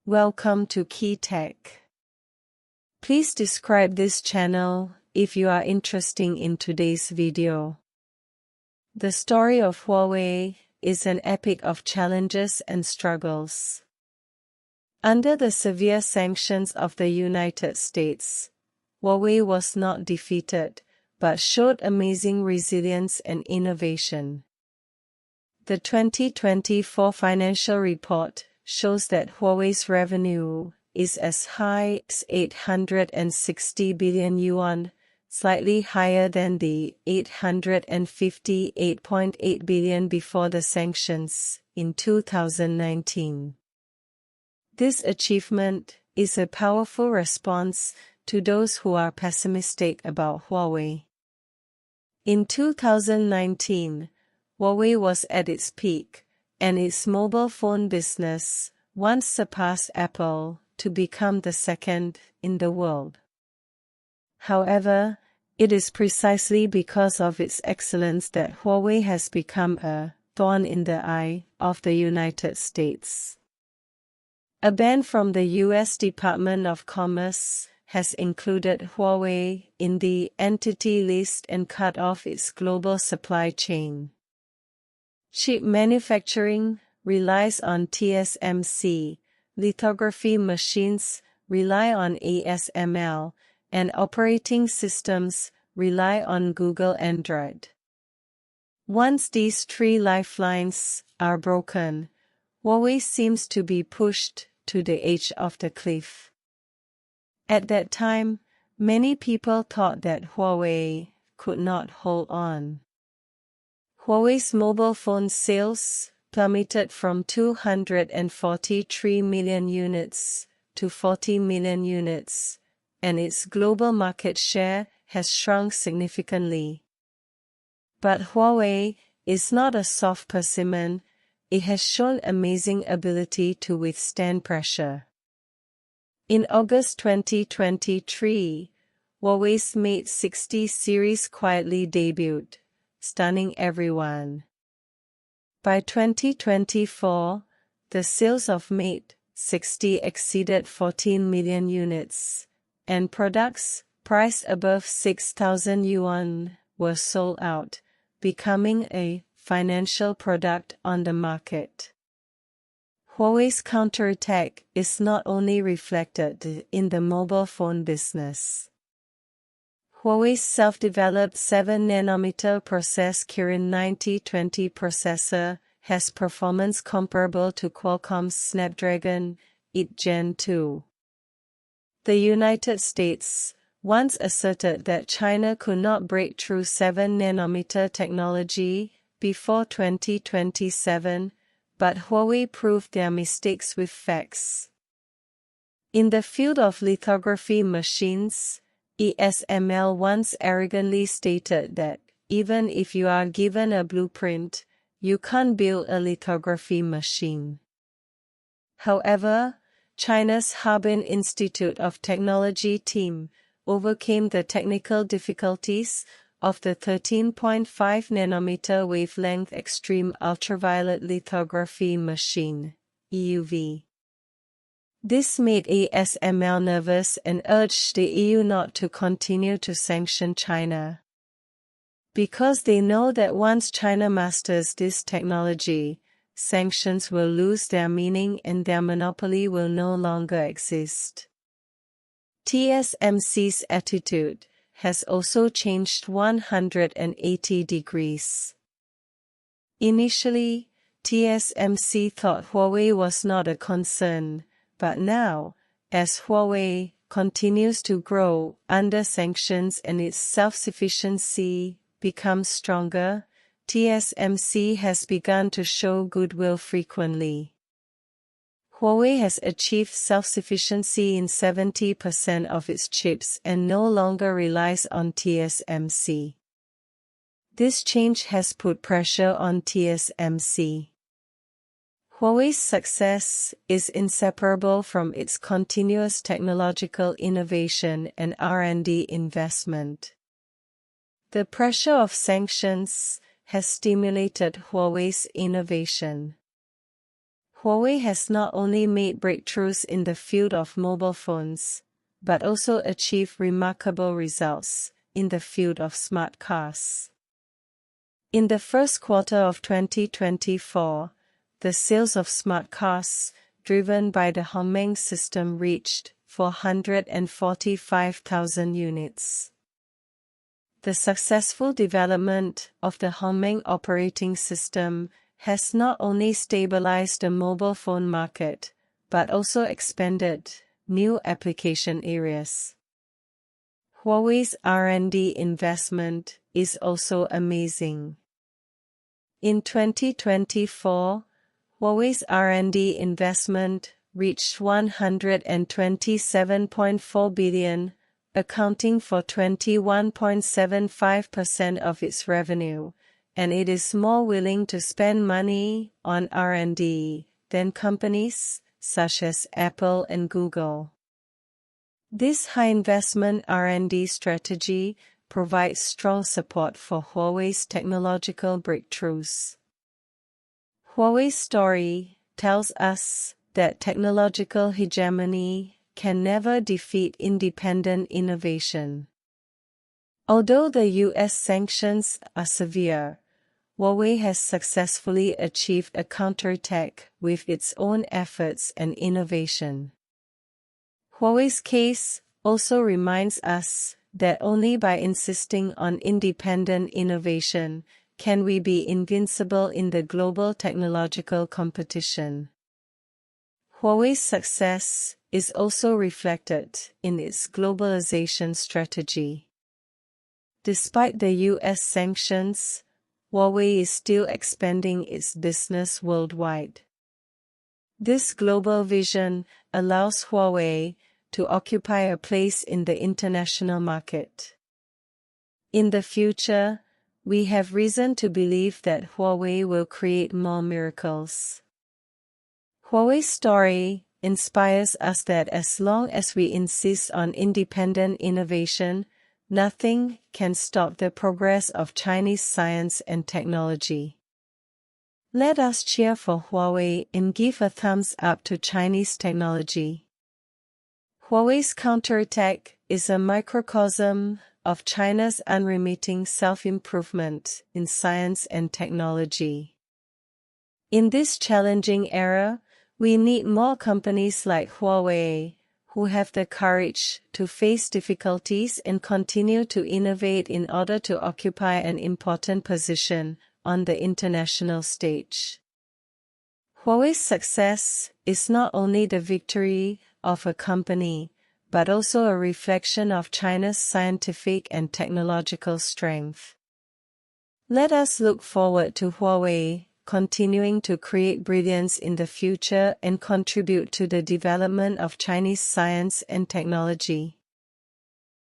Welcome to Key Tech. Please describe this channel if you are interested in today's video. The story of Huawei is an epic of challenges and struggles. Under the severe sanctions of the United States, Huawei was not defeated, but showed amazing resilience and innovation. The 2024 financial report shows that Huawei's revenue is as high as 860 billion yuan, slightly higher than the 858.8 billion before the sanctions in 2019. This achievement is a powerful response to those who are pessimistic about Huawei. In 2019, Huawei was at its peak, and its mobile phone business once surpassed Apple to become the second in the world. However, it is precisely because of its excellence that Huawei has become a thorn in the eye of the United States. A ban from the U.S. Department of Commerce has included Huawei in the entity list and cut off its global supply chain. Chip manufacturing relies on TSMC, lithography machines rely on ASML, and operating systems rely on Google Android. Once these three lifelines are broken, Huawei seems to be pushed to the edge of the cliff. At that time, many people thought that Huawei could not hold on. Huawei's mobile phone sales plummeted from 243 million units to 40 million units, and its global market share has shrunk significantly. But Huawei is not a soft persimmon. It has shown amazing ability to withstand pressure. In August 2023, Huawei's Mate 60 series quietly debuted, stunning everyone. By 2024, the sales of Mate 60 exceeded 14 million units, and products priced above 6,000 yuan were sold out, becoming a financial product on the market. Huawei's counterattack is not only reflected in the mobile phone business. Huawei's self-developed 7nm process Kirin 9020 processor has performance comparable to Qualcomm's Snapdragon 8 Gen 2. The United States once asserted that China could not break through 7nm technology before 2027, but Huawei proved their mistakes with facts. In the field of lithography machines, ASML once arrogantly stated that even if you are given a blueprint, you can't build a lithography machine. However, China's Harbin Institute of Technology team overcame the technical difficulties of the 13.5nm wavelength extreme ultraviolet lithography machine, EUV. This made ASML nervous and urged the EU not to continue to sanction China. Because they know that once China masters this technology, sanctions will lose their meaning and their monopoly will no longer exist. TSMC's attitude has also changed 180 degrees. Initially, TSMC thought Huawei was not a concern, but now, as Huawei continues to grow under sanctions and its self-sufficiency becomes stronger, TSMC has begun to show goodwill frequently. Huawei has achieved self-sufficiency in 70% of its chips and no longer relies on TSMC. This change has put pressure on TSMC. Huawei's success is inseparable from its continuous technological innovation and R&D investment. The pressure of sanctions has stimulated Huawei's innovation. Huawei has not only made breakthroughs in the field of mobile phones, but also achieved remarkable results in the field of smart cars. In the first quarter of 2024, the sales of smart cars, driven by the HarmonyOS system, reached 445,000 units. The successful development of the HarmonyOS operating system has not only stabilized the mobile phone market, but also expanded new application areas. Huawei's R&D investment is also amazing. In 2024, Huawei's R&D investment reached 127.4 billion, accounting for 21.75% of its revenue, and it is more willing to spend money on R&D than companies such as Apple and Google. This high-investment R&D strategy provides strong support for Huawei's technological breakthroughs. Huawei's story tells us that technological hegemony can never defeat independent innovation. Although the U.S. sanctions are severe, Huawei has successfully achieved a counterattack with its own efforts and innovation. Huawei's case also reminds us that only by insisting on independent innovation can we be invincible in the global technological competition. Huawei's success is also reflected in its globalization strategy. Despite the U.S. sanctions, Huawei is still expanding its business worldwide. This global vision allows Huawei to occupy a place in the international market. In the future, we have reason to believe that Huawei will create more miracles. Huawei's story inspires us that as long as we insist on independent innovation, nothing can stop the progress of Chinese science and technology. Let us cheer for Huawei and give a thumbs up to Chinese technology. Huawei's counterattack is a microcosm of China's unremitting self-improvement in science and technology. In this challenging era, we need more companies like Huawei, who have the courage to face difficulties and continue to innovate in order to occupy an important position on the international stage. Huawei's success is not only the victory of a company, but also a reflection of China's scientific and technological strength. Let us look forward to Huawei continuing to create brilliance in the future and contribute to the development of Chinese science and technology.